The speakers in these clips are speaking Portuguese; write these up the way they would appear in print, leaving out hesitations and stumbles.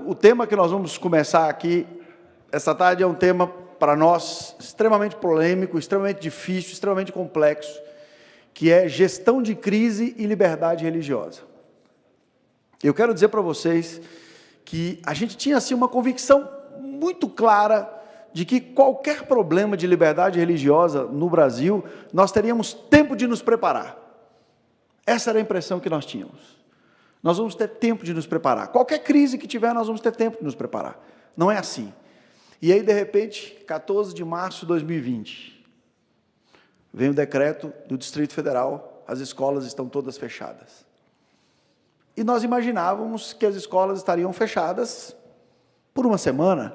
o tema que nós vamos começar aqui, essa tarde, é um tema, para nós, extremamente polêmico, extremamente difícil, extremamente complexo, que é gestão de crise e liberdade religiosa. Eu quero dizer para vocês que a gente tinha, assim, uma convicção muito clara de que qualquer problema de liberdade religiosa no Brasil, nós teríamos tempo de nos preparar. Essa era a impressão que nós tínhamos. Nós vamos ter tempo de nos preparar. Qualquer crise que tiver, nós vamos ter tempo de nos preparar. Não é assim. E aí, de repente, 14 de março de 2020, vem o decreto do Distrito Federal, as escolas estão todas fechadas. E nós imaginávamos que as escolas estariam fechadas por uma semana,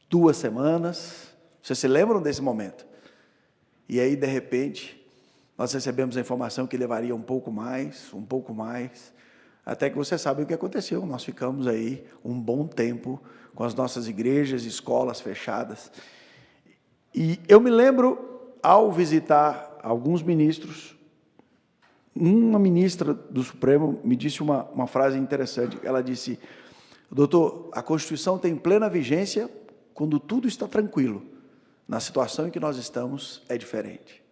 2 semanas. Vocês se lembram desse momento? E aí, de repente, nós recebemos a informação que levaria um pouco mais, até que você sabe o que aconteceu. Nós ficamos aí um bom tempo com as nossas igrejas e escolas fechadas. E eu me lembro, ao visitar alguns ministros, uma ministra do Supremo me disse uma frase interessante. Ela disse: doutor, a Constituição tem plena vigência quando tudo está tranquilo. Na situação em que nós estamos, é diferente.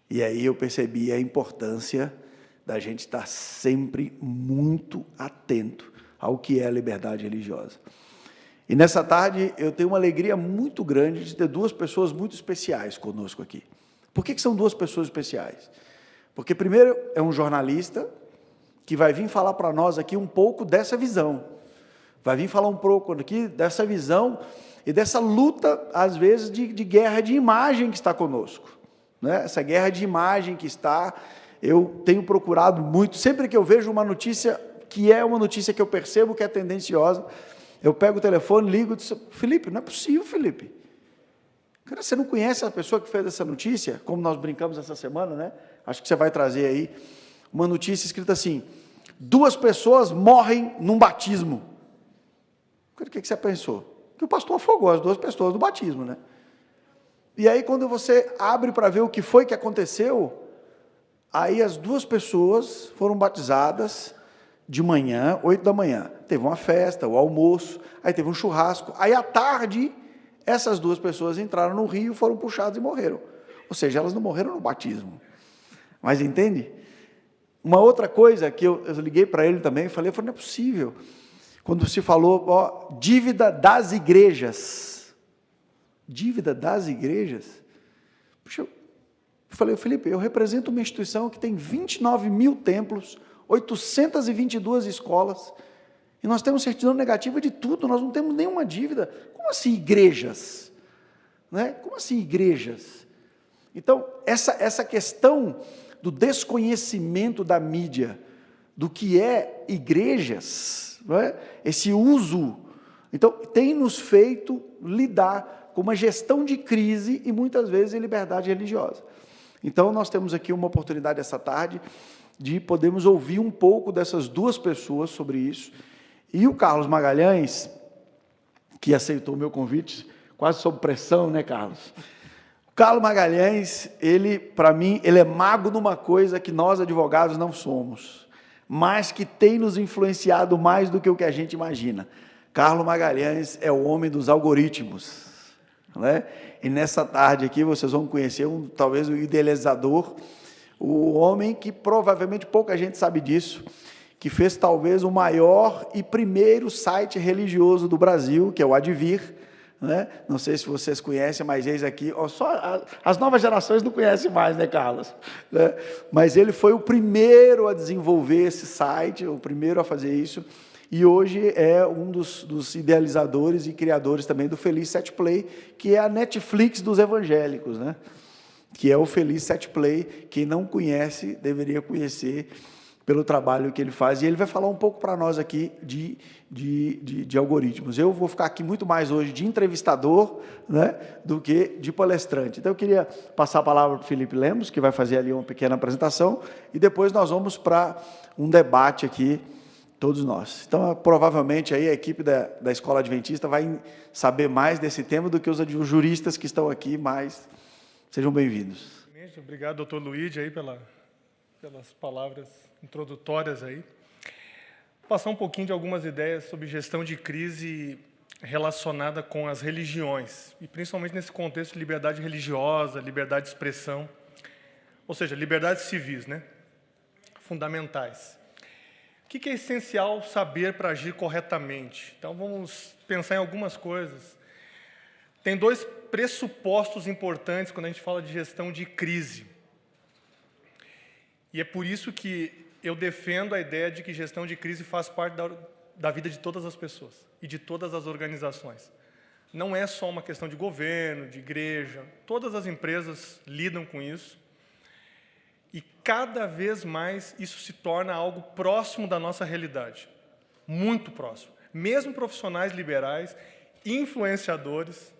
E aí eu percebi a importância da gente estar sempre muito atento ao que é a liberdade religiosa. E nessa tarde eu tenho uma alegria muito grande de ter 2 pessoas muito especiais conosco aqui. Por que são 2 pessoas especiais? Porque primeiro é um jornalista que vai vir falar para nós aqui um pouco dessa visão. Vai vir falar um pouco aqui dessa visão e dessa luta, às vezes, de guerra de imagem que está conosco. Né? Essa guerra de imagem que está, eu tenho procurado muito, sempre que eu vejo uma notícia que é uma notícia que eu percebo que é tendenciosa, eu pego o telefone, ligo e digo: Felipe, não é possível, Felipe. Cara, você não conhece a pessoa que fez essa notícia? Como nós brincamos essa semana, né? Acho que você vai trazer aí uma notícia escrita assim: 2 pessoas morrem num batismo. O que você pensou? Que o pastor afogou as 2 pessoas no batismo, né? E aí, quando você abre para ver o que foi que aconteceu, aí as 2 pessoas foram batizadas de manhã, 8 da manhã. Teve uma festa, o almoço, aí teve um churrasco. Aí, à tarde, essas 2 pessoas entraram no rio, foram puxadas e morreram. Ou seja, elas não morreram no batismo. Mas entende? Uma outra coisa que eu liguei para ele também, falei, não é possível. Quando se falou, dívida das igrejas. Dívida das igrejas? Puxa, eu falei, Felipe, eu represento uma instituição que tem 29 mil templos, 822 escolas, e nós temos certidão negativa de tudo, nós não temos nenhuma dívida. Como assim igrejas? Né? Como assim igrejas? Então, essa questão do desconhecimento da mídia, do que é igrejas, não é? Esse uso, então, tem nos feito lidar com uma gestão de crise e, muitas vezes, em liberdade religiosa. Então, nós temos aqui uma oportunidade essa tarde de podermos ouvir um pouco dessas 2 pessoas sobre isso. E o Carlos Magalhães, que aceitou o meu convite, quase sob pressão, né, Carlos? O Carlos Magalhães, ele, para mim, ele é mago numa coisa que nós, advogados, não somos, mas que tem nos influenciado mais do que o que a gente imagina. Carlos Magalhães é o homem dos algoritmos, né? E nessa tarde aqui vocês vão conhecer talvez o idealizador, o homem que provavelmente pouca gente sabe disso, que fez talvez o maior e primeiro site religioso do Brasil, que é o Advir, né? Não sei se vocês conhecem, mas eis aqui, só as novas gerações não conhecem mais, né, Carlos? Né? Mas ele foi o primeiro a desenvolver esse site, o primeiro a fazer isso, e hoje é um dos idealizadores e criadores também do Feliz 7 Play, que é a Netflix dos evangélicos, né? Que é o Feliz 7 Play. Quem não conhece, deveria conhecer pelo trabalho que ele faz, e ele vai falar um pouco para nós aqui de algoritmos. Eu vou ficar aqui muito mais hoje de entrevistador, né, do que de palestrante. Então, eu queria passar a palavra para o Felipe Lemos, que vai fazer ali uma pequena apresentação, e depois nós vamos para um debate aqui, todos nós. Então, provavelmente, aí a equipe da Escola Adventista vai saber mais desse tema do que os juristas que estão aqui, mas sejam bem-vindos. Obrigado, doutor Luíde, aí, pelas palavras introdutórias aí. Vou passar um pouquinho de algumas ideias sobre gestão de crise relacionada com as religiões, e principalmente nesse contexto de liberdade religiosa, liberdade de expressão, ou seja, liberdades civis, né? Fundamentais. O que é essencial saber para agir corretamente? Então, vamos pensar em algumas coisas. Tem dois pressupostos importantes quando a gente fala de gestão de crise. E é por isso que eu defendo a ideia de que gestão de crise faz parte da vida de todas as pessoas e de todas as organizações. Não é só uma questão de governo, de igreja, todas as empresas lidam com isso. E cada vez mais isso se torna algo próximo da nossa realidade, muito próximo. Mesmo profissionais liberais, influenciadores,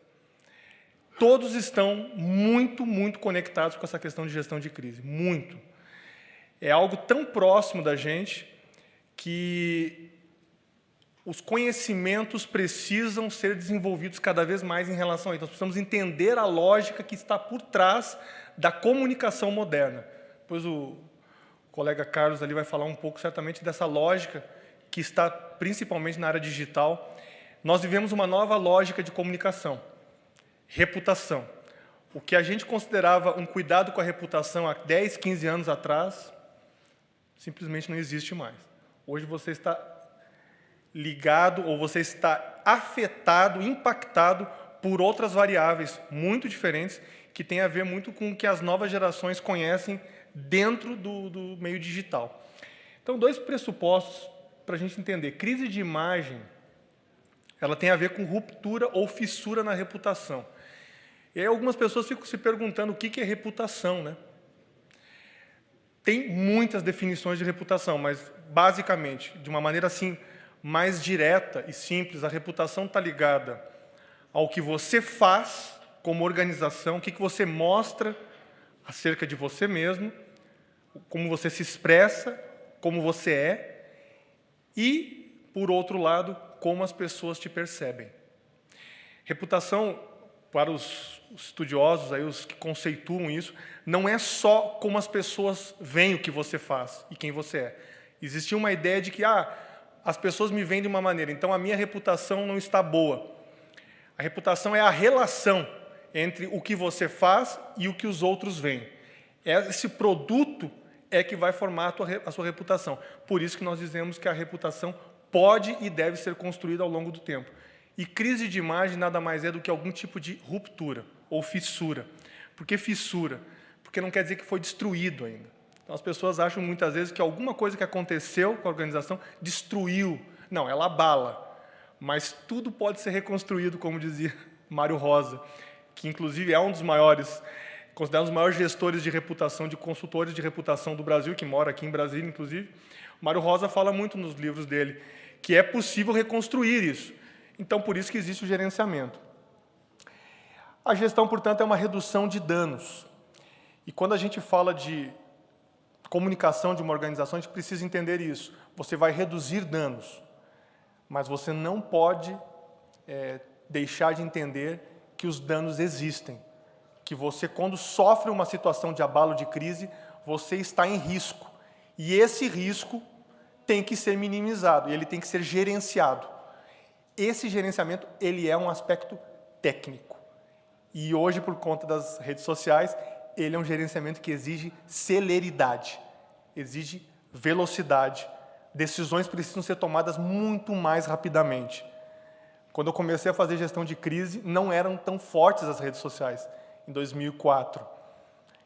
todos estão muito conectados com essa questão de gestão de crise, muito. É algo tão próximo da gente que os conhecimentos precisam ser desenvolvidos cada vez mais em relação a isso. Nós precisamos entender a lógica que está por trás da comunicação moderna. Depois o colega Carlos ali vai falar um pouco, certamente, dessa lógica que está principalmente na área digital. Nós vivemos uma nova lógica de comunicação, reputação. O que a gente considerava um cuidado com a reputação há 10, 15 anos atrás, simplesmente não existe mais. Hoje você está ligado ou você está afetado, impactado por outras variáveis muito diferentes que têm a ver muito com o que as novas gerações conhecem dentro do meio digital. Então, dois pressupostos para a gente entender. Crise de imagem, ela tem a ver com ruptura ou fissura na reputação. E aí algumas pessoas ficam se perguntando o que é reputação, né? Tem muitas definições de reputação, mas, basicamente, de uma maneira assim, mais direta e simples, a reputação está ligada ao que você faz como organização, o que você mostra acerca de você mesmo, como você se expressa, como você é, e, por outro lado, como as pessoas te percebem. Reputação, para os estudiosos, aí, os que conceituam isso, não é só como as pessoas veem o que você faz e quem você é. Existia uma ideia de que as pessoas me veem de uma maneira, então a minha reputação não está boa. A reputação é a relação entre o que você faz e o que os outros veem. Esse produto é que vai formar a sua reputação. Por isso que nós dizemos que a reputação pode e deve ser construída ao longo do tempo. E crise de imagem nada mais é do que algum tipo de ruptura ou fissura. Por que fissura? Porque não quer dizer que foi destruído ainda. Então, as pessoas acham muitas vezes que alguma coisa que aconteceu com a organização destruiu. Não, ela abala. Mas tudo pode ser reconstruído, como dizia Mário Rosa, que inclusive é um dos maiores, considerado um dos maiores gestores de reputação, de consultores de reputação do Brasil, que mora aqui em Brasília, inclusive. O Mário Rosa fala muito nos livros dele que é possível reconstruir isso. Então, por isso que existe o gerenciamento. A gestão, portanto, é uma redução de danos. E quando a gente fala de comunicação de uma organização, a gente precisa entender isso. Você vai reduzir danos, mas você não pode deixar de entender que os danos existem. Que você, quando sofre uma situação de abalo de crise, você está em risco. E esse risco tem que ser minimizado, e ele tem que ser gerenciado. Esse gerenciamento, ele é um aspecto técnico. E hoje, por conta das redes sociais, ele é um gerenciamento que exige celeridade, exige velocidade. Decisões precisam ser tomadas muito mais rapidamente. Quando eu comecei a fazer gestão de crise, não eram tão fortes as redes sociais, em 2004.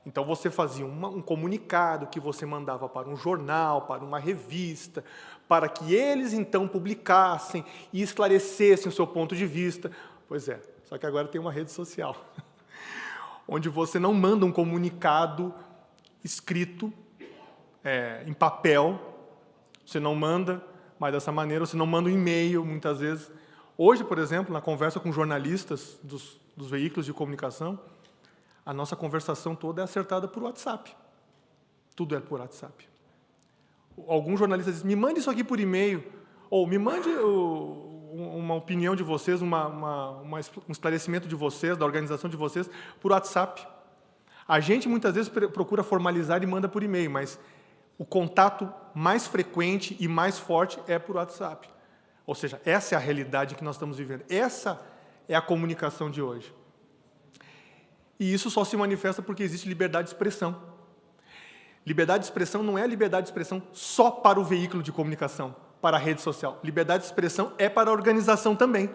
Então, você fazia um comunicado que você mandava para um jornal, para uma revista, para que eles, então, publicassem e esclarecessem o seu ponto de vista. Pois é, só que agora tem uma rede social, onde você não manda um comunicado escrito em papel, você não manda mais dessa maneira, você não manda um e-mail, muitas vezes. Hoje, por exemplo, na conversa com jornalistas dos veículos de comunicação, a nossa conversação toda é acertada por WhatsApp. Tudo é por WhatsApp. Alguns jornalistas dizem, me mande isso aqui por e-mail, ou me mande uma opinião de vocês, um esclarecimento de vocês, da organização de vocês, por WhatsApp. A gente, muitas vezes, procura formalizar e manda por e-mail, mas o contato mais frequente e mais forte é por WhatsApp. Ou seja, essa é a realidade que nós estamos vivendo. Essa é a comunicação de hoje. E isso só se manifesta porque existe liberdade de expressão. Liberdade de expressão não é liberdade de expressão só para o veículo de comunicação, para a rede social. Liberdade de expressão é para a organização também.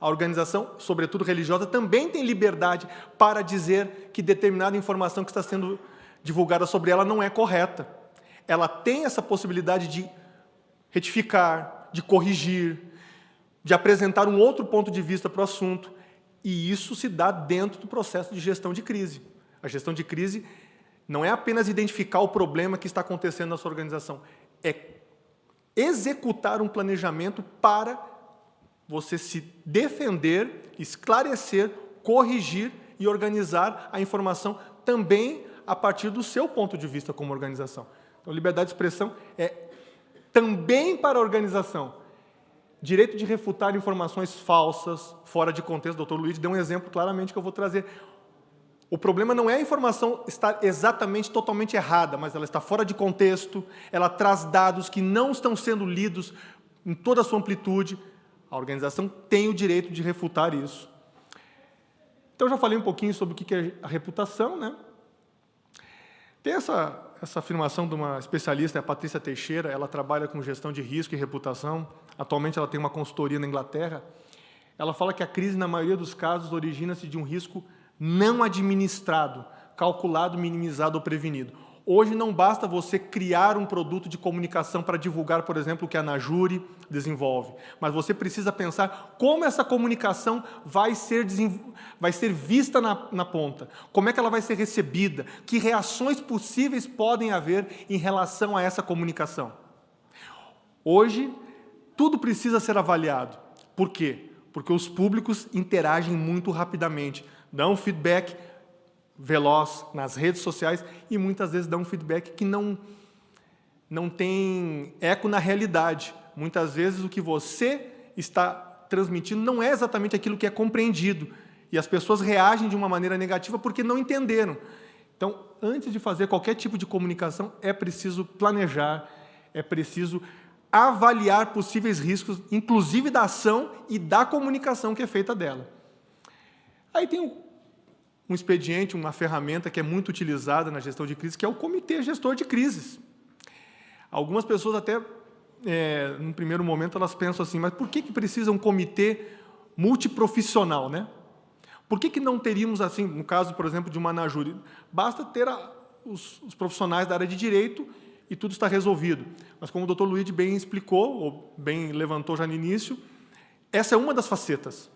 A organização, sobretudo religiosa, também tem liberdade para dizer que determinada informação que está sendo divulgada sobre ela não é correta. Ela tem essa possibilidade de retificar, de corrigir, de apresentar um outro ponto de vista para o assunto. E isso se dá dentro do processo de gestão de crise. A gestão de crise não é apenas identificar o problema que está acontecendo na sua organização, é executar um planejamento para você se defender, esclarecer, corrigir e organizar a informação também a partir do seu ponto de vista como organização. Então, liberdade de expressão é também para a organização. Direito de refutar informações falsas, fora de contexto. O Dr. Luiz deu um exemplo claramente que eu vou trazer. O problema não é a informação estar exatamente, totalmente errada, mas ela está fora de contexto, ela traz dados que não estão sendo lidos em toda a sua amplitude. A organização tem o direito de refutar isso. Então, eu já falei um pouquinho sobre o que é a reputação, né? Tem essa afirmação de uma especialista, a Patrícia Teixeira, ela trabalha com gestão de risco e reputação. Atualmente, ela tem uma consultoria na Inglaterra. Ela fala que a crise, na maioria dos casos, origina-se de um risco não administrado, calculado, minimizado ou prevenido. Hoje não basta você criar um produto de comunicação para divulgar, por exemplo, o que a Najuri desenvolve, mas você precisa pensar como essa comunicação vai ser vista na ponta, como é que ela vai ser recebida, que reações possíveis podem haver em relação a essa comunicação. Hoje, tudo precisa ser avaliado. Por quê? Porque os públicos interagem muito rapidamente, dão feedback veloz nas redes sociais e muitas vezes dão um feedback que não tem eco na realidade. Muitas vezes o que você está transmitindo não é exatamente aquilo que é compreendido e as pessoas reagem de uma maneira negativa porque não entenderam. Então, antes de fazer qualquer tipo de comunicação, é preciso planejar, é preciso avaliar possíveis riscos, inclusive da ação e da comunicação que é feita dela. Aí tem um expediente, uma ferramenta que é muito utilizada na gestão de crise, que é o Comitê Gestor de Crises. Algumas pessoas até, num primeiro momento, elas pensam assim, mas por que precisa um comitê multiprofissional, né? Por que não teríamos, assim, no caso, por exemplo, de uma Najuri, basta ter os profissionais da área de direito e tudo está resolvido. Mas como o Dr. Luiz bem explicou, ou bem levantou já no início, essa é uma das facetas.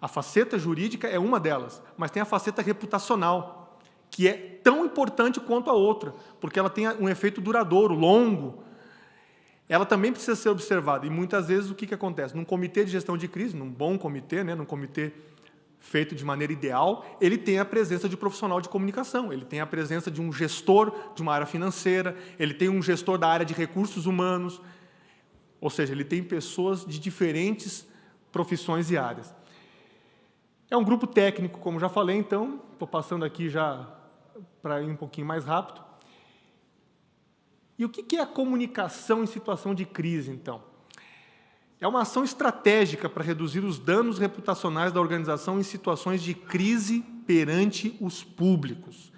A faceta jurídica é uma delas, mas tem a faceta reputacional, que é tão importante quanto a outra, porque ela tem um efeito duradouro, longo. Ela também precisa ser observada. E muitas vezes o que acontece? Num comitê de gestão de crise, num bom comitê, né, num comitê feito de maneira ideal, ele tem a presença de profissional de comunicação, ele tem a presença de um gestor de uma área financeira, ele tem um gestor da área de recursos humanos, ou seja, ele tem pessoas de diferentes profissões e áreas. É um grupo técnico, como já falei, então, estou passando aqui já para ir um pouquinho mais rápido. E o que é a comunicação em situação de crise, então? É uma ação estratégica para reduzir os danos reputacionais da organização em situações de crise perante os públicos.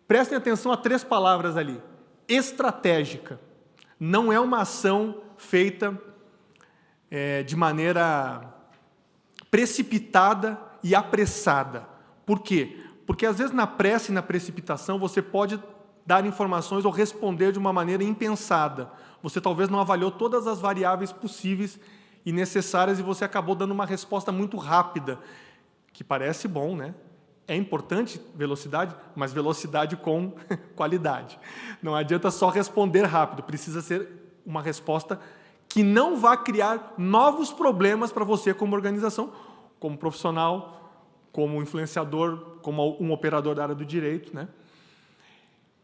Prestem atenção a 3 palavras ali. Estratégica. Não é uma ação feita de maneira precipitada e apressada. Por quê? Porque, às vezes, na pressa e na precipitação, você pode dar informações ou responder de uma maneira impensada. Você talvez não avaliou todas as variáveis possíveis e necessárias e você acabou dando uma resposta muito rápida, que parece bom, né? É importante velocidade, mas velocidade com qualidade. Não adianta só responder rápido, precisa ser uma resposta que não vá criar novos problemas para você como organização, como profissional, como influenciador, como um operador da área do direito, né?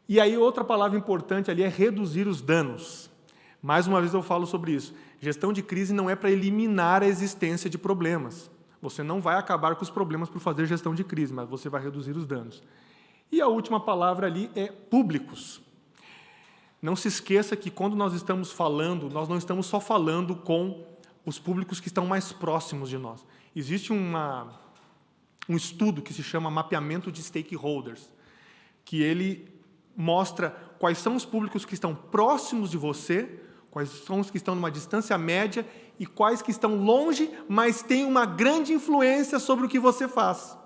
E aí outra palavra importante ali é reduzir os danos. Mais uma vez eu falo sobre isso. Gestão de crise não é para eliminar a existência de problemas. Você não vai acabar com os problemas por fazer gestão de crise, mas você vai reduzir os danos. E a última palavra ali é públicos. Não se esqueça que quando nós estamos falando, nós não estamos só falando com os públicos que estão mais próximos de nós. Existe um estudo que se chama mapeamento de stakeholders, que ele mostra quais são os públicos que estão próximos de você, quais são os que estão numa distância média e quais que estão longe, mas têm uma grande influência sobre o que você faz.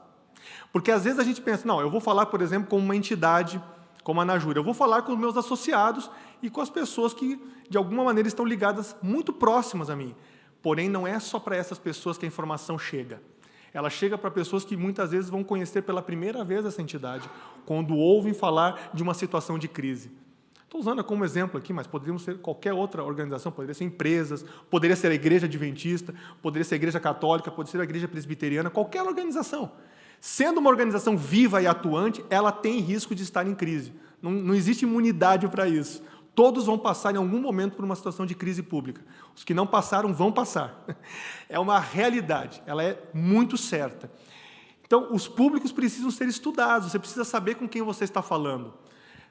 Porque às vezes a gente pensa, não, eu vou falar, por exemplo, com uma entidade como a Najura, eu vou falar com os meus associados e com as pessoas que, de alguma maneira, estão ligadas muito próximas a mim. Porém, não é só para essas pessoas que a informação chega. Ela chega para pessoas que muitas vezes vão conhecer pela primeira vez essa entidade, quando ouvem falar de uma situação de crise. Estou usando como exemplo aqui, mas poderia ser qualquer outra organização, poderia ser empresas, poderia ser a Igreja Adventista, poderia ser a Igreja Católica, poderia ser a Igreja Presbiteriana, qualquer organização. Sendo uma organização viva e atuante, ela tem risco de estar em crise. Não existe imunidade para isso. Todos vão passar em algum momento por uma situação de crise pública. Os que não passaram vão passar. É uma realidade, ela é muito certa. Então, os públicos precisam ser estudados, você precisa saber com quem você está falando.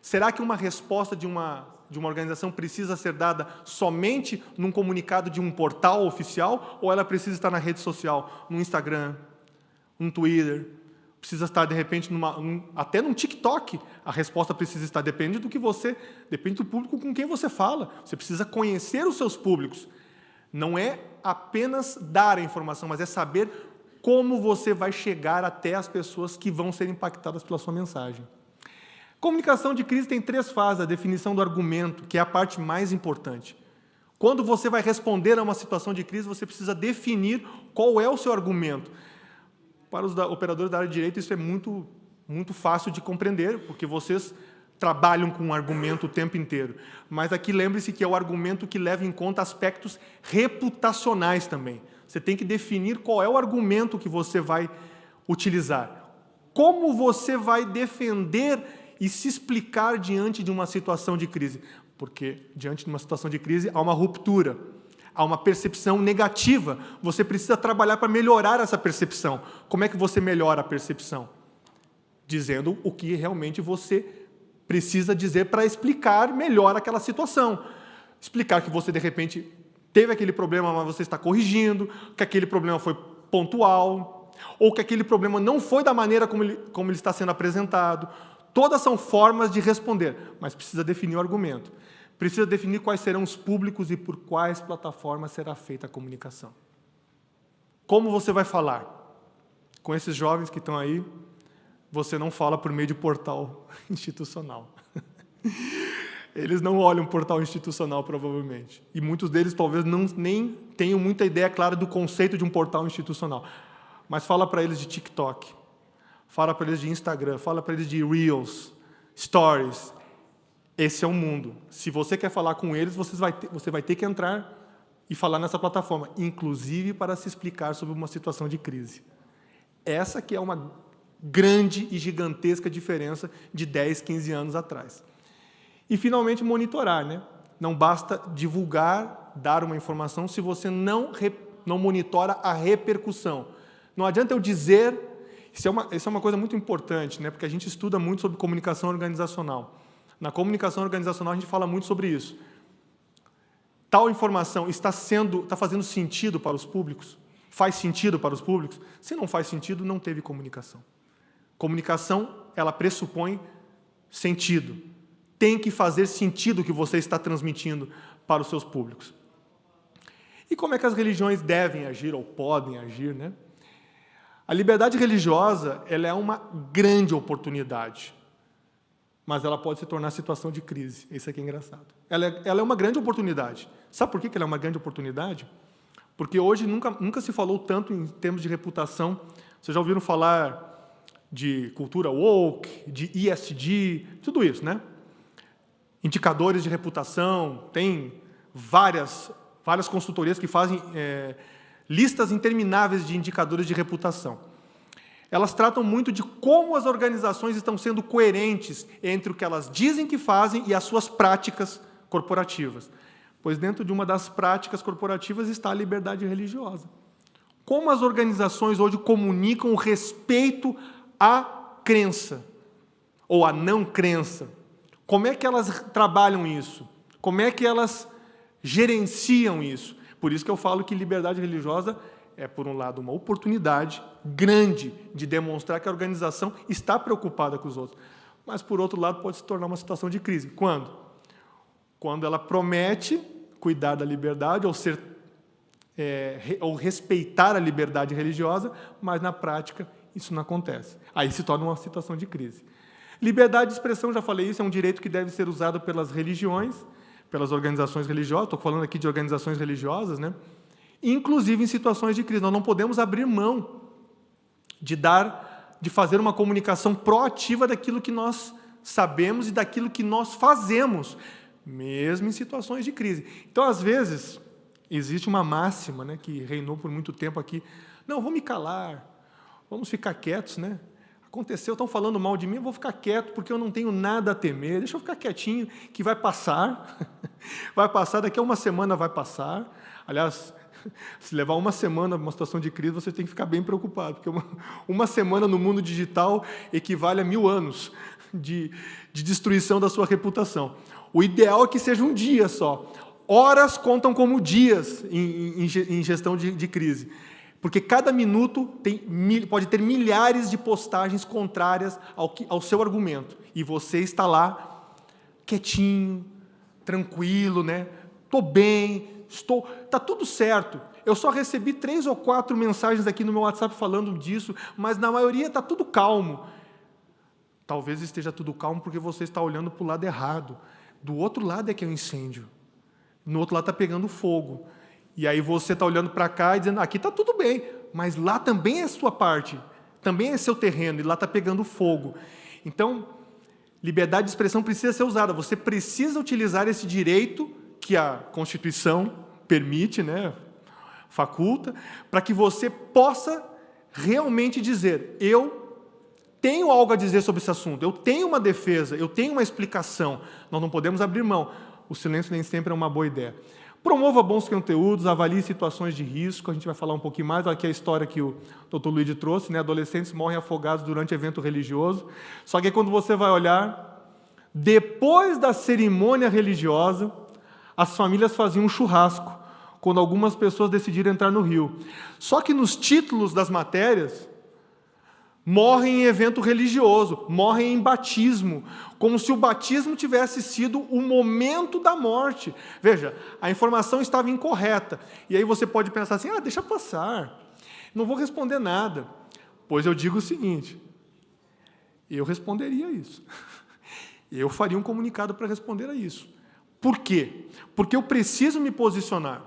Será que uma resposta de uma organização precisa ser dada somente num comunicado de um portal oficial, ou ela precisa estar na rede social, no Instagram, no Twitter, precisa estar, de repente, até num TikTok, a resposta precisa estar, depende do público com quem você fala. Você precisa conhecer os seus públicos. Não é apenas dar a informação, mas é saber como você vai chegar até as pessoas que vão ser impactadas pela sua mensagem. Comunicação de crise tem 3 fases, a definição do argumento, que é a parte mais importante. Quando você vai responder a uma situação de crise, você precisa definir qual é o seu argumento. Para os operadores da área de direito, isso é muito, muito fácil de compreender, porque vocês trabalham com um argumento o tempo inteiro. Mas aqui lembre-se que é o argumento que leva em conta aspectos reputacionais também. Você tem que definir qual é o argumento que você vai utilizar. Como você vai defender e se explicar diante de uma situação de crise? Porque, diante de uma situação de crise, há uma ruptura. Há uma percepção negativa, você precisa trabalhar para melhorar essa percepção. Como é que você melhora a percepção? Dizendo o que realmente você precisa dizer para explicar melhor aquela situação. Explicar que você, de repente, teve aquele problema, mas você está corrigindo, que aquele problema foi pontual, ou que aquele problema não foi da maneira como ele está sendo apresentado. Todas são formas de responder, mas precisa definir o argumento. Precisa definir quais serão os públicos e por quais plataformas será feita a comunicação. Como você vai falar? Com esses jovens que estão aí, você não fala por meio de portal institucional. Eles não olham portal institucional, provavelmente. E muitos deles talvez nem tenham muita ideia clara do conceito de um portal institucional. Mas fala para eles de TikTok, fala para eles de Instagram, fala para eles de Reels, Stories. Esse é o mundo. Se você quer falar com eles, você vai ter que entrar e falar nessa plataforma, inclusive para se explicar sobre uma situação de crise. Essa que é uma grande e gigantesca diferença de 10, 15 anos atrás. E, finalmente, monitorar, né? Não basta divulgar, dar uma informação, se você não monitora a repercussão. Não adianta eu dizer... Isso é uma coisa muito importante, né? Porque a gente estuda muito sobre comunicação organizacional. Na comunicação organizacional, a gente fala muito sobre isso. Tal informação está fazendo sentido para os públicos? Faz sentido para os públicos? Se não faz sentido, não teve comunicação. Comunicação, ela pressupõe sentido. Tem que fazer sentido o que você está transmitindo para os seus públicos. E como é que as religiões devem agir ou podem agir, né? A liberdade religiosa, ela é uma grande oportunidade, mas ela pode se tornar situação de crise. Isso aqui é engraçado. Ela é uma grande oportunidade. Sabe por que ela é uma grande oportunidade? Porque hoje nunca se falou tanto em termos de reputação. Vocês já ouviram falar de cultura woke, de ESG, tudo isso, né? Indicadores de reputação, tem várias consultorias que fazem listas intermináveis de indicadores de reputação. Elas tratam muito de como as organizações estão sendo coerentes entre o que elas dizem que fazem e as suas práticas corporativas. Pois dentro de uma das práticas corporativas está a liberdade religiosa. Como as organizações hoje comunicam o respeito à crença ou à não crença? Como é que elas trabalham isso? Como é que elas gerenciam isso? Por isso que eu falo que liberdade religiosa é, por um lado, uma oportunidade grande de demonstrar que a organização está preocupada com os outros. Mas, por outro lado, pode se tornar uma situação de crise. Quando? Quando ela promete cuidar da liberdade ou respeitar a liberdade religiosa, mas, na prática, isso não acontece. Aí se torna uma situação de crise. Liberdade de expressão, já falei isso, é um direito que deve ser usado pelas religiões, pelas organizações religiosas, estou falando aqui de organizações religiosas, né? Inclusive em situações de crise. Nós não podemos abrir mão de fazer uma comunicação proativa daquilo que nós sabemos e daquilo que nós fazemos, mesmo em situações de crise. Então, às vezes, existe uma máxima, né, que reinou por muito tempo aqui: não, vou me calar, vamos ficar quietos, né? Aconteceu, estão falando mal de mim, eu vou ficar quieto porque eu não tenho nada a temer, deixa eu ficar quietinho, que vai passar, vai passar, daqui a uma semana vai passar. Aliás, se levar uma semana uma situação de crise, você tem que ficar bem preocupado, porque uma semana no mundo digital equivale a 1000 anos de destruição da sua reputação. O ideal é que seja um dia só. Horas contam como dias em gestão de crise. Porque cada minuto pode ter milhares de postagens contrárias ao seu argumento. E você está lá, quietinho, tranquilo, né? Estou bem, está tudo certo. Eu só recebi 3 ou 4 mensagens aqui no meu WhatsApp falando disso, mas na maioria está tudo calmo. Talvez esteja tudo calmo porque você está olhando para o lado errado. Do outro lado é que é um incêndio. No outro lado está pegando fogo. E aí você está olhando para cá e dizendo, aqui está tudo bem, mas lá também é sua parte, também é seu terreno, e lá está pegando fogo. Então, liberdade de expressão precisa ser usada. Você precisa utilizar esse direito que a Constituição permite, né, faculta, para que você possa realmente dizer, eu tenho algo a dizer sobre esse assunto, eu tenho uma defesa, eu tenho uma explicação. Nós não podemos abrir mão. O silêncio nem sempre é uma boa ideia. Promova bons conteúdos, avalie situações de risco, a gente vai falar um pouquinho mais, aqui é a história que o Dr. Luigi trouxe, né? Adolescentes morrem afogados durante evento religioso, só que quando você vai olhar, depois da cerimônia religiosa, as famílias faziam um churrasco, quando algumas pessoas decidiram entrar no rio. Só que nos títulos das matérias, morrem em evento religioso, morrem em batismo, como se o batismo tivesse sido o momento da morte. Veja, a informação estava incorreta. E aí você pode pensar assim, deixa passar, não vou responder nada. Pois eu digo o seguinte, eu responderia isso. Eu faria um comunicado para responder a isso. Por quê? Porque eu preciso me posicionar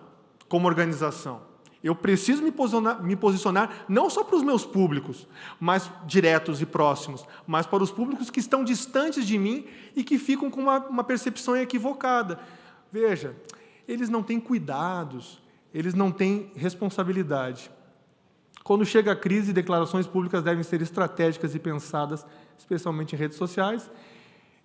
como organização. Eu preciso me posicionar não só para os meus públicos, mais diretos e próximos, mas para os públicos que estão distantes de mim e que ficam com uma percepção equivocada. Veja, eles não têm cuidados, eles não têm responsabilidade. Quando chega a crise, declarações públicas devem ser estratégicas e pensadas, especialmente em redes sociais.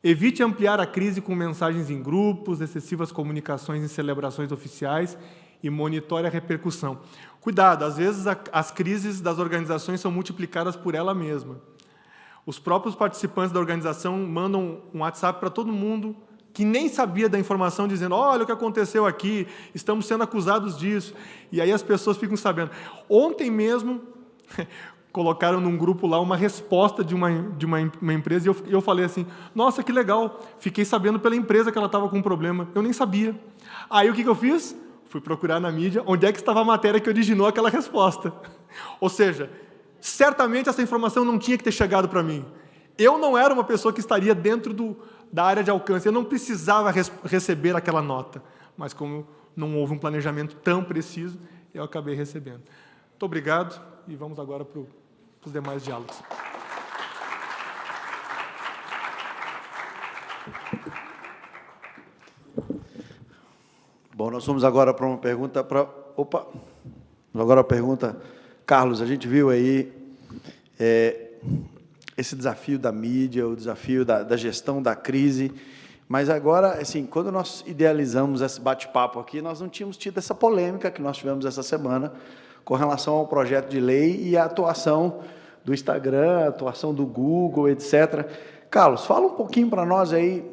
Evite ampliar a crise com mensagens em grupos, excessivas comunicações em celebrações oficiais, e monitore a repercussão. Cuidado, às vezes as crises das organizações são multiplicadas por ela mesma. Os próprios participantes da organização mandam um WhatsApp para todo mundo que nem sabia da informação, dizendo, olha o que aconteceu aqui, estamos sendo acusados disso. E aí as pessoas ficam sabendo. Ontem mesmo, colocaram num grupo lá uma resposta de uma empresa, e eu falei assim, nossa, que legal, fiquei sabendo pela empresa que ela estava com um problema, eu nem sabia. Aí o que eu fiz? Fui procurar na mídia onde é que estava a matéria que originou aquela resposta. Ou seja, certamente essa informação não tinha que ter chegado para mim. Eu não era uma pessoa que estaria dentro da área de alcance, eu não precisava receber aquela nota. Mas como não houve um planejamento tão preciso, eu acabei recebendo. Muito obrigado e vamos agora para os demais diálogos. Bom, nós vamos agora para uma pergunta Agora a pergunta, Carlos, a gente viu aí esse desafio da mídia, o desafio da gestão da crise, mas agora, assim, quando nós idealizamos esse bate-papo aqui, nós não tínhamos tido essa polêmica que nós tivemos essa semana com relação ao projeto de lei e a atuação do Instagram, a atuação do Google, etc., Carlos, fala um pouquinho para nós aí,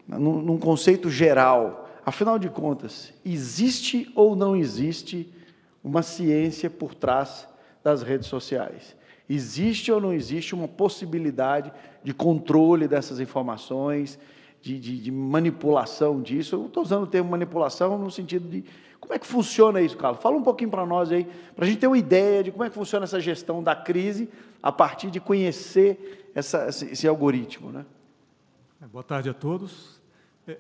num conceito geral. Afinal de contas, existe ou não existe uma ciência por trás das redes sociais? Existe ou não existe uma possibilidade de controle dessas informações, de manipulação disso? Eu estou usando o termo manipulação no sentido de como é que funciona isso, Carlos? Fala um pouquinho para nós aí, para a gente ter uma ideia de como é que funciona essa gestão da crise a partir de conhecer esse algoritmo, né? Boa tarde a todos.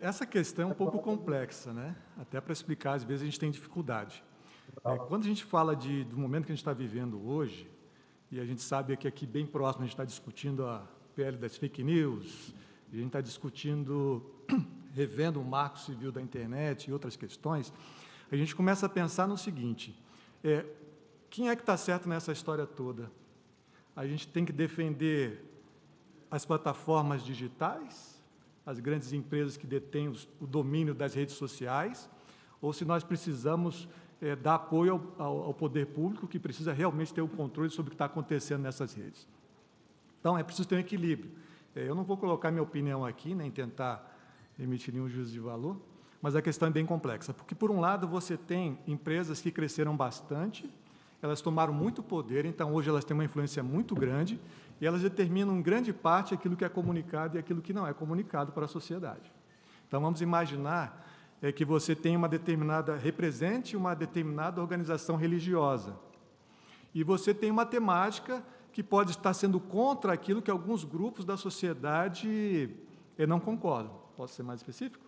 Essa questão é um pouco complexa, né? Até para explicar, às vezes a gente tem dificuldade. Quando a gente fala do momento que a gente está vivendo hoje, e a gente sabe que aqui bem próximo a gente está discutindo a PL das fake news, a gente está discutindo, revendo o marco civil da internet e outras questões, a gente começa a pensar no seguinte, quem é que está certo nessa história toda? A gente tem que defender as plataformas digitais, as grandes empresas que detêm o domínio das redes sociais, ou se nós precisamos dar apoio ao poder público, que precisa realmente ter o controle sobre o que está acontecendo nessas redes. Então, é preciso ter um equilíbrio. Eu não vou colocar minha opinião aqui, nem tentar emitir nenhum juízo de valor, mas a questão é bem complexa, porque, por um lado, você tem empresas que cresceram bastante, elas tomaram muito poder, então, hoje elas têm uma influência muito grande, e elas determinam, em grande parte, aquilo que é comunicado e aquilo que não é comunicado para a sociedade. Então, vamos imaginar que você tem represente uma determinada organização religiosa, e você tem uma temática que pode estar sendo contra aquilo que alguns grupos da sociedade não concordam. Posso ser mais específico?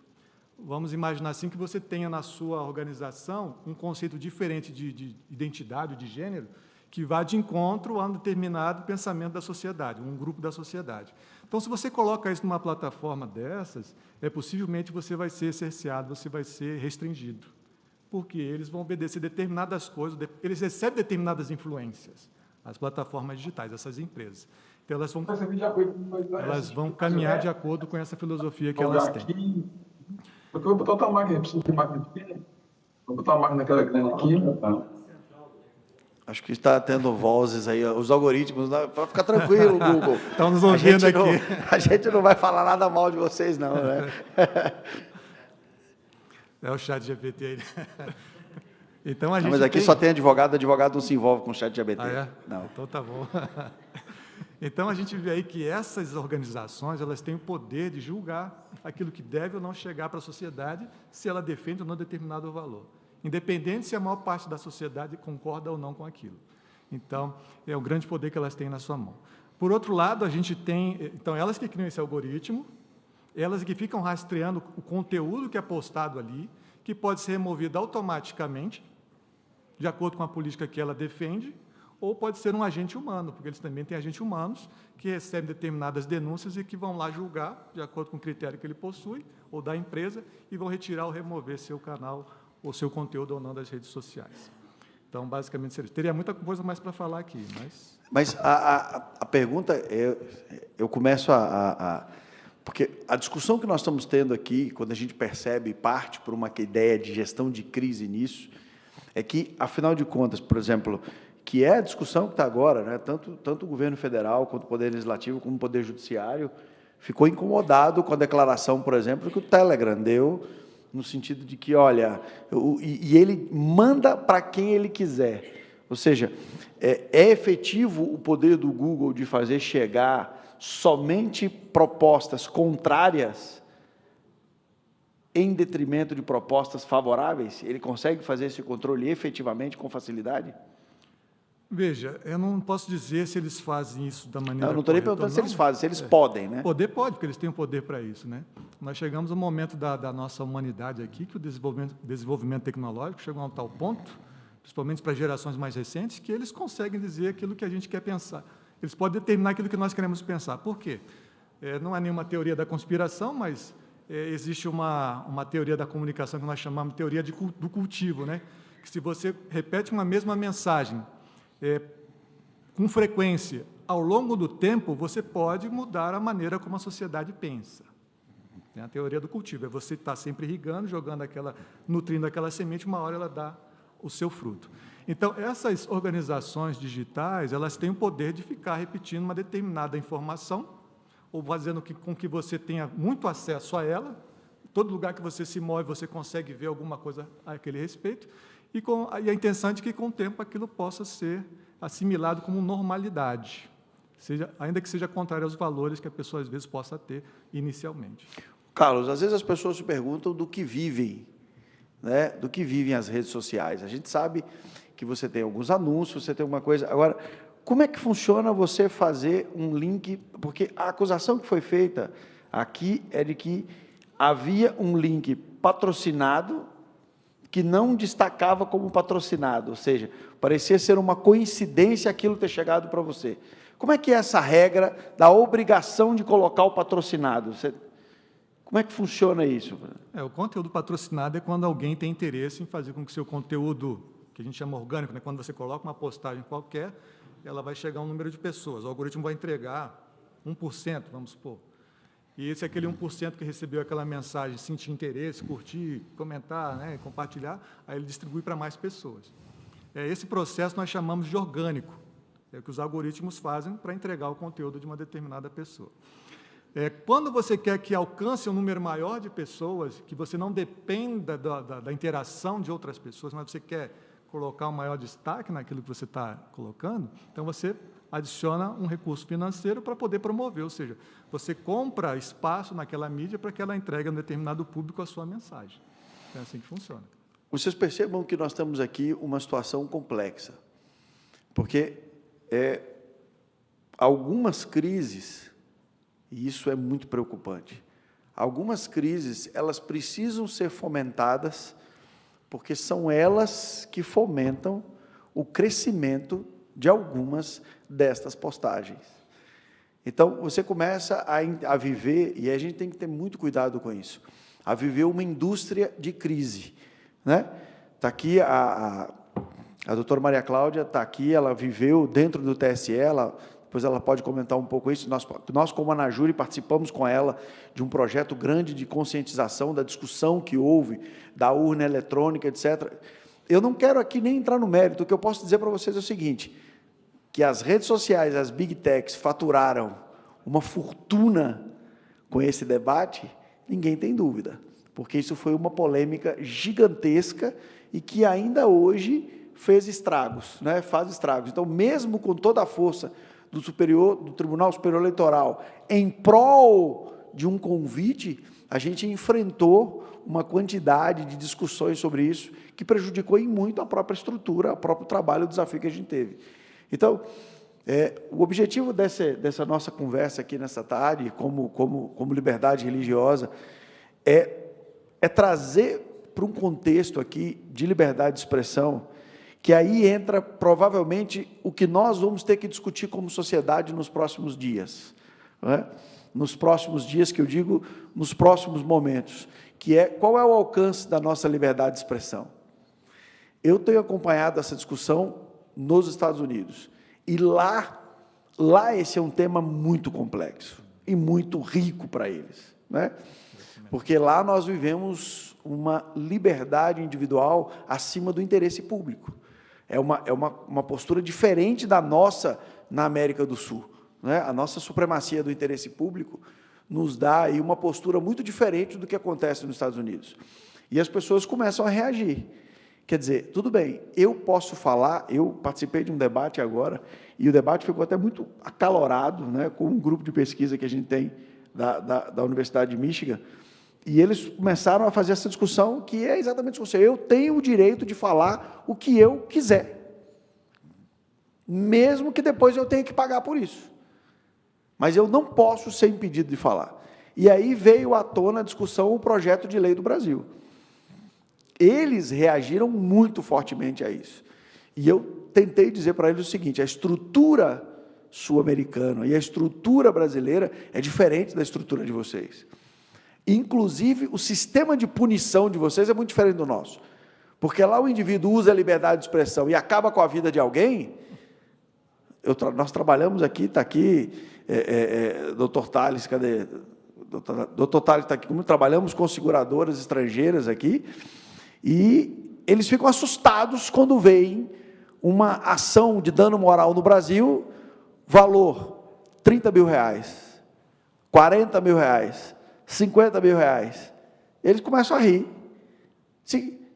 Vamos imaginar assim que você tenha na sua organização um conceito diferente de identidade, de gênero, que vá de encontro a um determinado pensamento da sociedade, um grupo da sociedade. Então, se você coloca isso numa plataforma dessas, possivelmente você vai ser cerceado, você vai ser restringido, porque eles vão obedecer determinadas coisas, eles recebem determinadas influências, as plataformas digitais, essas empresas. Então, elas vão caminhar de acordo com essa filosofia que elas têm. Eu vou botar outra máquina, preciso de máquina pequena. Vou botar uma máquina naquela grande aqui. Acho que está tendo vozes aí, os algoritmos, para ficar tranquilo, Google. Estão nos ouvindo aqui. A gente não vai falar nada mal de vocês, não, né? É o chat GPT aí. Então, mas aqui só tem advogado não se envolve com o chat GPT. Ah, é? Não. Então, tá bom. Então, a gente vê aí que essas organizações, elas têm o poder de julgar aquilo que deve ou não chegar para a sociedade, se ela defende ou não determinado valor, independente se a maior parte da sociedade concorda ou não com aquilo. Então, é o grande poder que elas têm na sua mão. Por outro lado, a gente tem, então, elas que criam esse algoritmo, elas que ficam rastreando o conteúdo que é postado ali, que pode ser removido automaticamente, de acordo com a política que ela defende, ou pode ser um agente humano, porque eles também têm agentes humanos que recebem determinadas denúncias e que vão lá julgar, de acordo com o critério que ele possui, ou da empresa, e vão retirar ou remover seu canal ou seu conteúdo ou não das redes sociais. Então, basicamente, seria. Teria muita coisa mais para falar aqui, mas... Mas a pergunta, eu começo porque a discussão que nós estamos tendo aqui, quando a gente percebe, parte por uma ideia de gestão de crise nisso, é que, afinal de contas, por exemplo, que é a discussão que está agora, né? Tanto o governo federal, quanto o Poder Legislativo, como o Poder Judiciário, ficou incomodado com a declaração, por exemplo, que o Telegram deu, no sentido de que, olha, e ele manda para quem ele quiser. Ou seja, é efetivo o poder do Google de fazer chegar somente propostas contrárias em detrimento de propostas favoráveis? Ele consegue fazer esse controle efetivamente, com facilidade? Veja, eu não posso dizer se eles fazem isso da maneira não estou nem perguntando se eles fazem, se eles podem, né? Poder pode, porque eles têm o poder para isso, né? Nós chegamos a um momento da nossa humanidade aqui, que o desenvolvimento tecnológico chegou a um tal ponto, principalmente para gerações mais recentes, que eles conseguem dizer aquilo que a gente quer pensar. Eles podem determinar aquilo que nós queremos pensar. Por quê? Não há nenhuma teoria da conspiração, mas existe uma teoria da comunicação que nós chamamos de teoria do cultivo, né? Que se você repete uma mesma mensagem com frequência, ao longo do tempo, você pode mudar a maneira como a sociedade pensa. Tem a teoria do cultivo, você está sempre irrigando, nutrindo aquela semente, uma hora ela dá o seu fruto. Então, essas organizações digitais, elas têm o poder de ficar repetindo uma determinada informação ou fazendo com que você tenha muito acesso a ela. Todo lugar que você se move, você consegue ver alguma coisa a aquele respeito, e a intenção é de que, com o tempo, aquilo possa ser assimilado como normalidade, ainda que seja contrário aos valores que a pessoa, às vezes, possa ter inicialmente. Carlos, às vezes as pessoas se perguntam do que vivem, né? Do que vivem as redes sociais. A gente sabe que você tem alguns anúncios, você tem alguma coisa. Agora, como é que funciona você fazer um link? Porque a acusação que foi feita aqui é de que havia um link patrocinado que não destacava como patrocinado, ou seja, parecia ser uma coincidência aquilo ter chegado para você. Como é que é essa regra da obrigação de colocar o patrocinado? Como é que funciona isso? O conteúdo patrocinado é quando alguém tem interesse em fazer com que o seu conteúdo, que a gente chama orgânico, né? Quando você coloca uma postagem qualquer, ela vai chegar a um número de pessoas. O algoritmo vai entregar 1%, vamos supor. E esse é aquele 1% que recebeu aquela mensagem, sentir interesse, curtir, comentar, né, compartilhar, aí ele distribui para mais pessoas. Esse processo nós chamamos de orgânico, é o que os algoritmos fazem para entregar o conteúdo de uma determinada pessoa. Quando você quer que alcance um número maior de pessoas, que você não dependa da interação de outras pessoas, mas você quer colocar um maior destaque naquilo que você está colocando, então você adiciona um recurso financeiro para poder promover, ou seja, você compra espaço naquela mídia para que ela entregue a um determinado público a sua mensagem. É assim que funciona. Vocês percebam que nós temos aqui uma situação complexa, porque algumas crises, e isso é muito preocupante, algumas crises, elas precisam ser fomentadas, porque são elas que fomentam o crescimento de algumas destas postagens. Então, você começa a viver, e a gente tem que ter muito cuidado com isso, a viver uma indústria de crise, né? Está aqui a doutora Maria Cláudia, está aqui, ela viveu dentro do TSE, depois ela pode comentar um pouco isso. Nós, como Anajure, participamos com ela de um projeto grande de conscientização da discussão que houve, da urna eletrônica, etc. Eu não quero aqui nem entrar no mérito, o que eu posso dizer para vocês é o seguinte, que as redes sociais, as Big Techs, faturaram uma fortuna com esse debate, ninguém tem dúvida, porque isso foi uma polêmica gigantesca e que ainda hoje fez estragos, né? Faz estragos. Então, mesmo com toda a força do Tribunal Superior Eleitoral em prol de um convite, a gente enfrentou uma quantidade de discussões sobre isso que prejudicou em muito a própria estrutura, o próprio trabalho, o desafio que a gente teve. Então, o objetivo dessa nossa conversa aqui nessa tarde, como liberdade religiosa, é trazer para um contexto aqui de liberdade de expressão, que aí entra, provavelmente, o que nós vamos ter que discutir como sociedade nos próximos dias. Não é? Nos próximos dias, que eu digo, nos próximos momentos, que é qual é o alcance da nossa liberdade de expressão. Eu tenho acompanhado essa discussão nos Estados Unidos, e lá esse é um tema muito complexo, e muito rico para eles, né? Porque lá nós vivemos uma liberdade individual acima do interesse público. É uma postura diferente da nossa na América do Sul, né? A nossa supremacia do interesse público nos dá aí uma postura muito diferente do que acontece nos Estados Unidos. E as pessoas começam a reagir. Quer dizer, tudo bem, eu posso falar, eu participei de um debate agora, e o debate ficou até muito acalorado, né, com um grupo de pesquisa que a gente tem da Universidade de Michigan, e eles começaram a fazer essa discussão, que é exatamente isso. Eu tenho o direito de falar o que eu quiser, mesmo que depois eu tenha que pagar por isso. Mas eu não posso ser impedido de falar. E aí veio à tona a discussão, o projeto de lei do Brasil. Eles reagiram muito fortemente a isso. E eu tentei dizer para eles o seguinte, a estrutura sul-americana e a estrutura brasileira é diferente da estrutura de vocês. Inclusive, o sistema de punição de vocês é muito diferente do nosso. Porque lá o indivíduo usa a liberdade de expressão e acaba com a vida de alguém. Nós trabalhamos aqui, está aqui, doutor Tales, cadê? Doutor Tales está aqui, como trabalhamos com seguradoras estrangeiras aqui, e eles ficam assustados quando veem uma ação de dano moral no Brasil, valor R$30 mil. 40 mil reais, 50 mil reais. Eles começam a rir.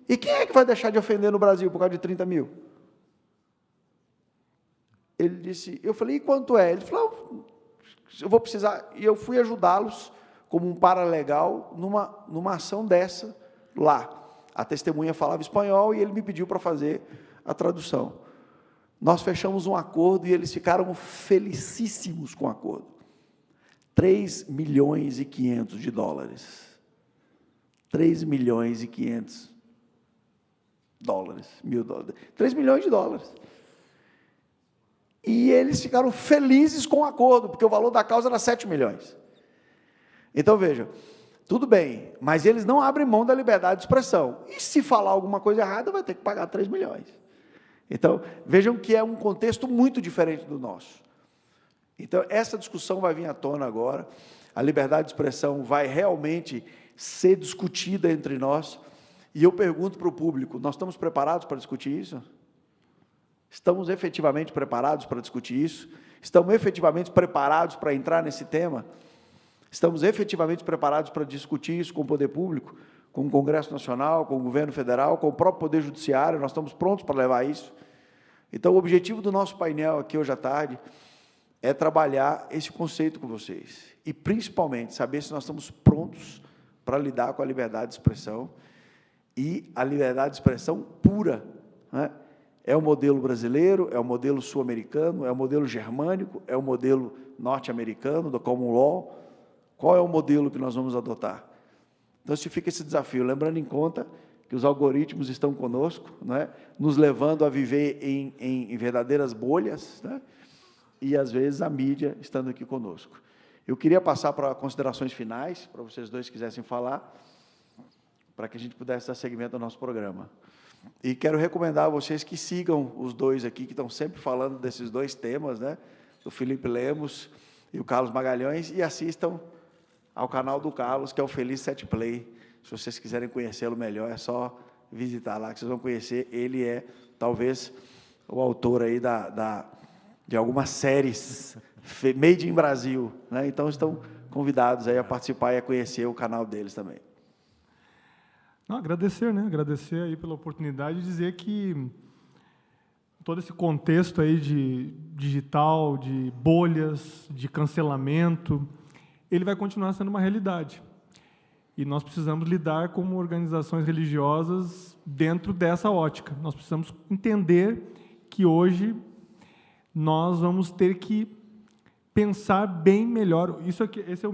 E quem é que vai deixar de ofender no Brasil por causa de 30 mil? Ele disse, eu falei, e quanto é? Ele falou, eu vou precisar, e eu fui ajudá-los como um paralegal numa ação dessa lá. A testemunha falava espanhol e ele me pediu para fazer a tradução. Nós fechamos um acordo e eles ficaram felicíssimos com o acordo. 3 milhões e 500 de dólares. 3 milhões e 500 dólares, $1.000. 3 milhões de dólares. E eles ficaram felizes com o acordo, porque o valor da causa era 7 milhões. Então, veja, tudo bem, mas eles não abrem mão da liberdade de expressão. E se falar alguma coisa errada, vai ter que pagar 3 milhões. Então, vejam que é um contexto muito diferente do nosso. Então, essa discussão vai vir à tona agora, a liberdade de expressão vai realmente ser discutida entre nós, e eu pergunto para o público, nós estamos preparados para discutir isso? Estamos efetivamente preparados para discutir isso? Estamos efetivamente preparados para entrar nesse tema? Estamos efetivamente preparados para discutir isso com o poder público, com o Congresso Nacional, com o governo federal, com o próprio Poder Judiciário? Nós estamos prontos para levar isso? Então, o objetivo do nosso painel aqui hoje à tarde é trabalhar esse conceito com vocês e, principalmente, saber se nós estamos prontos para lidar com a liberdade de expressão e a liberdade de expressão pura, né? É o modelo brasileiro, é o modelo sul-americano, é o modelo germânico, é o modelo norte-americano, do common law. Qual é o modelo que nós vamos adotar? Então, se fica esse desafio, lembrando em conta que os algoritmos estão conosco, né, nos levando a viver em verdadeiras bolhas, né, e, às vezes, a mídia estando aqui conosco. Eu queria passar para considerações finais, para vocês dois quisessem falar, para que a gente pudesse dar seguimento ao nosso programa. E quero recomendar a vocês que sigam os dois aqui, que estão sempre falando desses dois temas, né, o Felipe Lemos e o Carlos Magalhães, e assistam ao canal do Carlos, que é o Feliz Set Play. Se vocês quiserem conhecê-lo melhor, é só visitar lá, que vocês vão conhecer. Ele é, talvez, o autor aí de algumas séries made in Brasil, né? Então, estão convidados aí a participar e a conhecer o canal deles também. Não, agradecer, né? Agradecer aí pela oportunidade de dizer que todo esse contexto aí de digital, de bolhas, de cancelamento, ele vai continuar sendo uma realidade. E nós precisamos lidar como organizações religiosas dentro dessa ótica. Nós precisamos entender que hoje nós vamos ter que pensar bem melhor. Esse é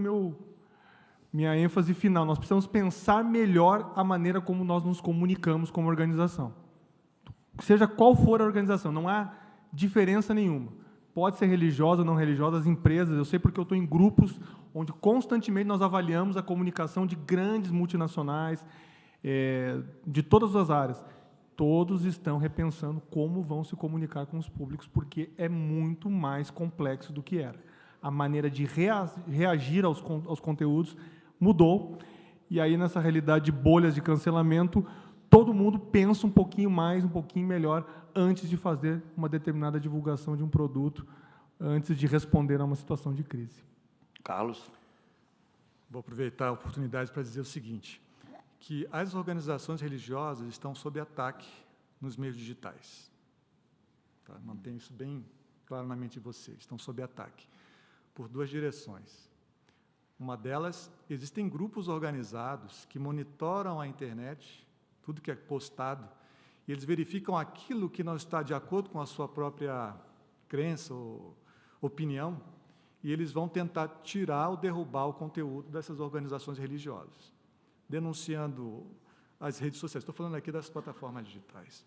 minha ênfase final. Nós precisamos pensar melhor a maneira como nós nos comunicamos como organização. Seja qual for a organização, não há diferença nenhuma. Pode ser religiosa ou não religiosa, as empresas, eu sei porque eu estou em grupos onde constantemente nós avaliamos a comunicação de grandes multinacionais, de todas as áreas. Todos estão repensando como vão se comunicar com os públicos, porque é muito mais complexo do que era. A maneira de reagir aos conteúdos mudou, e aí, nessa realidade de bolhas de cancelamento, todo mundo pensa um pouquinho mais, um pouquinho melhor, antes de fazer uma determinada divulgação de um produto, antes de responder a uma situação de crise. Carlos? Vou aproveitar a oportunidade para dizer o seguinte, que as organizações religiosas estão sob ataque nos meios digitais. Tá? Mantenho isso bem claro na mente de vocês. Estão sob ataque por duas direções. Uma delas, existem grupos organizados que monitoram a internet, tudo que é postado, e eles verificam aquilo que não está de acordo com a sua própria crença ou opinião, e eles vão tentar tirar ou derrubar o conteúdo dessas organizações religiosas, denunciando as redes sociais. Estou falando aqui das plataformas digitais.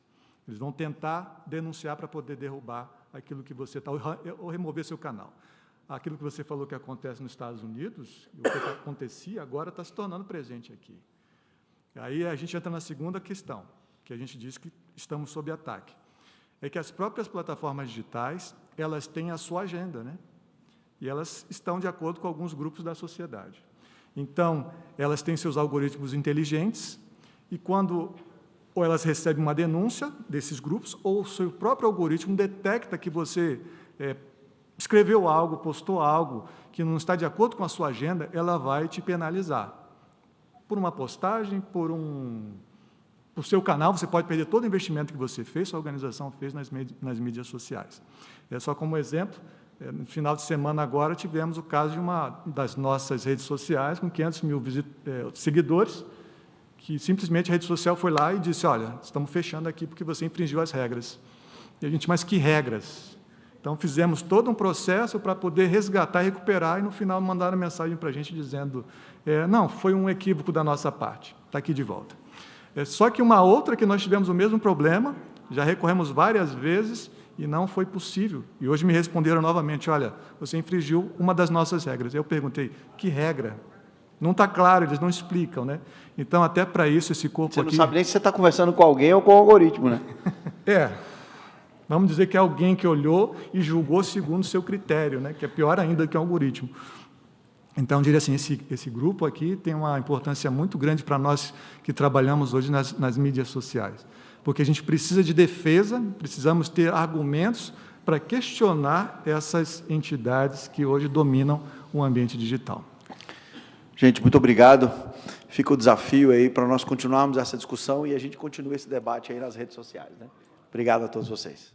Eles vão tentar denunciar para poder derrubar aquilo que você está, ou remover seu canal. Aquilo que você falou que acontece nos Estados Unidos, o que acontecia, agora está se tornando presente aqui. Aí a gente entra na segunda questão, que a gente diz que estamos sob ataque. É que as próprias plataformas digitais, elas têm a sua agenda, né? E elas estão de acordo com alguns grupos da sociedade. Então, elas têm seus algoritmos inteligentes, e quando ou elas recebem uma denúncia desses grupos, ou o seu próprio algoritmo detecta que você escreveu algo, postou algo que não está de acordo com a sua agenda, ela vai te penalizar. Por uma postagem, por seu canal, você pode perder todo o investimento que você fez, sua organização fez nas mídias sociais. Só como exemplo, no final de semana agora tivemos o caso de uma das nossas redes sociais com 500 mil seguidores, que simplesmente a rede social foi lá e disse, olha, estamos fechando aqui porque você infringiu as regras. E a gente, mas que regras? Então, fizemos todo um processo para poder resgatar e recuperar, e no final mandaram mensagem para a gente dizendo, não, foi um equívoco da nossa parte, está aqui de volta. Só que uma outra que nós tivemos o mesmo problema, já recorremos várias vezes, e não foi possível. E hoje me responderam novamente, olha, você infringiu uma das nossas regras. Eu perguntei, que regra? Não está claro, eles não explicam, né? Então, até para isso, esse corpo aqui... Você não sabe nem se você está conversando com alguém ou com o algoritmo, né? Vamos dizer que é alguém que olhou e julgou segundo o seu critério, né? Que é pior ainda que o algoritmo. Então, eu diria assim, esse grupo aqui tem uma importância muito grande para nós que trabalhamos hoje nas mídias sociais, porque a gente precisa de defesa, precisamos ter argumentos para questionar essas entidades que hoje dominam o ambiente digital. Gente, muito obrigado. Fica o desafio aí para nós continuarmos essa discussão e a gente continua esse debate aí nas redes sociais, né? Obrigado a todos vocês.